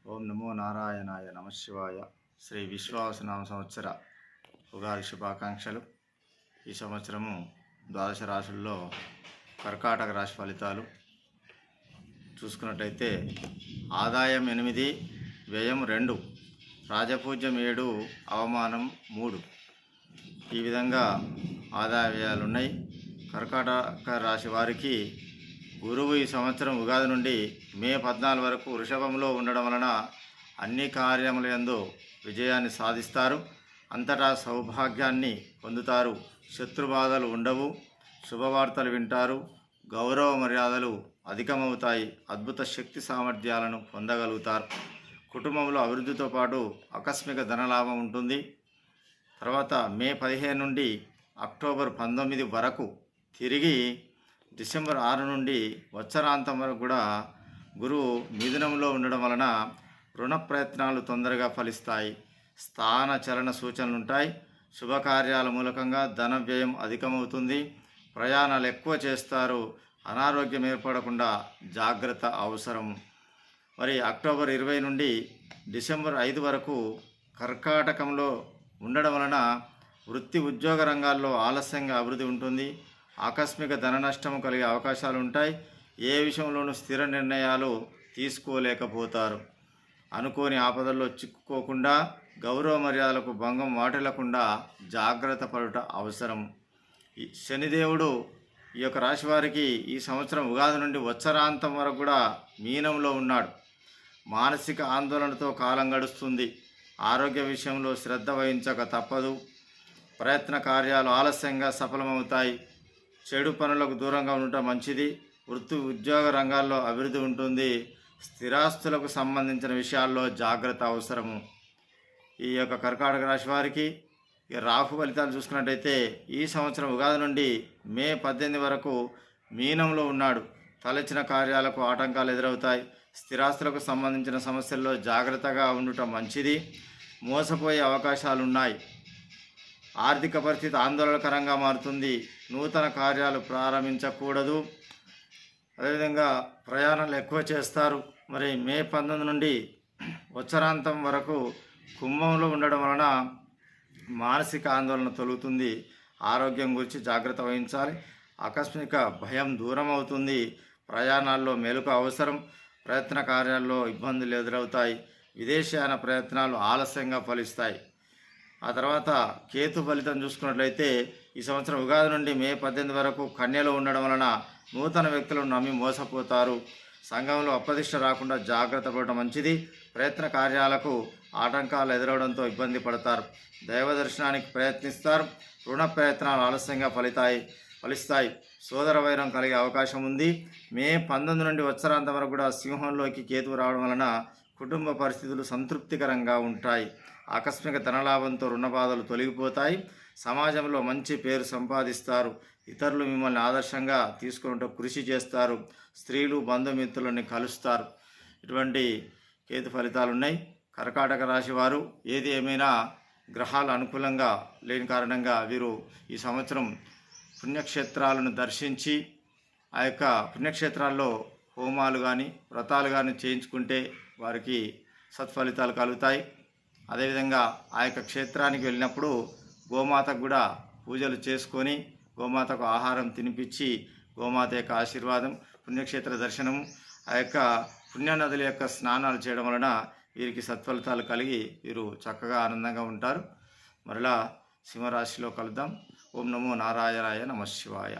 ఓం నమో నారాయణాయ నమశివాయ. శ్రీ విశ్వావసనామ సంవత్సర ఉగాది శుభాకాంక్షలు. ఈ సంవత్సరము ద్వాదశ రాశుల్లో కర్కాటక రాశి ఫలితాలు చూసుకున్నట్టయితే ఆదాయం 8, వ్యయం 2, రాజపూజ్యం 7, అవమానం 3. ఈ విధంగా ఆదాయ వ్యయాలు ఉన్నాయి. కర్కాటక రాశి వారికి గురువు ఈ సంవత్సరం ఉగాది నుండి మే 14 వరకు వృషభంలో ఉండడం వలన అన్ని కార్యములందు విజయాన్ని సాధిస్తారు. అంతటా సౌభాగ్యాన్ని పొందుతారు. శత్రుబాధలు ఉండవు. శుభవార్తలు వింటారు. గౌరవ మర్యాదలు అధికమవుతాయి. అద్భుత శక్తి సామర్థ్యాలను పొందగలుగుతారు. కుటుంబంలో అభివృద్ధితో పాటు ఆకస్మిక ధనలాభం ఉంటుంది. తర్వాత మే 15 నుండి అక్టోబర్ 19 వరకు తిరిగి డిసెంబర్ 6 నుండి వత్సరాంతం వరకు కూడా గురువు మిథునంలో ఉండడం వలన రుణ ప్రయత్నాలు తొందరగా ఫలిస్తాయి. స్థాన చలన సూచనలు ఉంటాయి. శుభకార్యాల మూలకంగా ధన వ్యయం అధికమవుతుంది. ప్రయాణాలు ఎక్కువ చేస్తారు. అనారోగ్యం ఏర్పడకుండా జాగ్రత్త అవసరం. మరి అక్టోబర్ 20 నుండి డిసెంబర్ 5 వరకు కర్కాటకంలో ఉండడం వలన వృత్తి ఉద్యోగ రంగాల్లో ఆలస్యంగా అభివృద్ధి ఉంటుంది. ఆకస్మిక ధన నష్టం కలిగే అవకాశాలు ఉంటాయి. ఏ విషయంలోనూ స్థిర నిర్ణయాలు తీసుకోలేకపోతారు. అనుకోని ఆపదల్లో చిక్కుకోకుండా గౌరవ మర్యాదలకు భంగం వాటిల్లకుండా జాగ్రత్త పడుట అవసరం. శనిదేవుడు ఈ యొక్క రాశి వారికి ఈ సంవత్సరం ఉగాది నుండి వత్సరాంతం వరకు కూడా మీనంలో ఉన్నాడు. మానసిక ఆందోళనతో కాలం గడుస్తుంది. ఆరోగ్య విషయంలో శ్రద్ధ వహించక తప్పదు. ప్రయత్న కార్యాలు ఆలస్యంగా సఫలమవుతాయి. చెడు పనులకు దూరంగా ఉండటం మంచిది. వృత్తి ఉద్యోగ రంగాల్లో అభివృద్ధి ఉంటుంది. స్థిరాస్తులకు సంబంధించిన విషయాల్లో జాగ్రత్త అవసరము. ఈ యొక్క కర్కాటక రాశి వారికి రాహు ఫలితాలు చూసుకున్నట్టయితే ఈ సంవత్సరం ఉగాది నుండి మే 18 వరకు మీనంలో ఉన్నాడు. తలచిన కార్యాలకు ఆటంకాలు ఎదురవుతాయి. స్థిరాస్తులకు సంబంధించిన సమస్యల్లో జాగ్రత్తగా ఉండటం మంచిది. మోసపోయే అవకాశాలు ఉన్నాయి. ఆర్థిక పరిస్థితి ఆందోళనకరంగా మారుతుంది. నూతన కార్యాలు ప్రారంభించకూడదు. అదేవిధంగా ప్రయాణాలు ఎక్కువ చేస్తారు. మరి మే 19 నుండి వత్సరాంతం వరకు కుంభంలో ఉండడం వలన మానసిక ఆందోళన తొలుగుతుంది. ఆరోగ్యం గురించి జాగ్రత్త వహించాలి. ఆకస్మిక భయం దూరం అవుతుంది. ప్రయాణాల్లో మెలకు అవసరం. ప్రయత్న కార్యాల్లో ఇబ్బందులు ఎదురవుతాయి. విదేశీయాన ప్రయత్నాలు ఆలస్యంగా ఫలిస్తాయి. ఆ తర్వాత కేతు ఫలితం చూసుకున్నట్లయితే ఈ సంవత్సరం ఉగాది నుండి మే 18 వరకు కన్యలో ఉండడం వలన నూతన వ్యక్తులను నమ్మి మోసపోతారు. సంఘంలో అప్రతిష్ట రాకుండా జాగ్రత్త పడటం మంచిది. ప్రయత్న కార్యాలకు ఆటంకాలు ఎదురవడంతో ఇబ్బంది పడతారు. దైవ దర్శనానికి ప్రయత్నిస్తారు. రుణ ప్రయత్నాలు ఆలస్యంగా ఫలిస్తాయి. సోదర వైరం కలిగే అవకాశం ఉంది. మే 19 నుండి వత్సరాంతం వరకు కూడా సింహంలోకి కేతువు రావడం వలన కుటుంబ పరిస్థితులు సంతృప్తికరంగా ఉంటాయి. ఆకస్మిక ధనలాభంతో రుణ బాధలు తొలగిపోతాయి. సమాజంలో మంచి పేరు సంపాదిస్తారు. ఇతరులు మిమ్మల్ని ఆదర్శంగా తీసుకుంటూ కృషి చేస్తారు. స్త్రీలు బంధుమిత్రులని కలుస్తారు. ఇటువంటి కేతు ఫలితాలు ఉన్నాయి. కర్కాటక రాశి వారు ఏది ఏమైనా గ్రహాలు అనుకూలంగా లేని కారణంగా వీరు ఈ సంవత్సరం పుణ్యక్షేత్రాలను దర్శించి ఆ యొక్క పుణ్యక్షేత్రాల్లో హోమాలు కానీ వ్రతాలు కానీ చేయించుకుంటే వారికి సత్ఫలితాలు కలుగుతాయి. అదేవిధంగా ఆ యొక్క క్షేత్రానికి వెళ్ళినప్పుడు గోమాతకు కూడా పూజలు చేసుకొని గోమాతకు ఆహారం తినిపించి గోమాత యొక్క ఆశీర్వాదం, పుణ్యక్షేత్ర దర్శనము, ఆ యొక్క పుణ్యనదుల యొక్క స్నానాలు చేయడం వలన వీరికి సత్ఫలితాలు కలిగి వీరు చక్కగా ఆనందంగా ఉంటారు. మరలా సింహరాశిలో కలుద్దాం. ఓం నమో నారాయణాయ నమః శివాయ.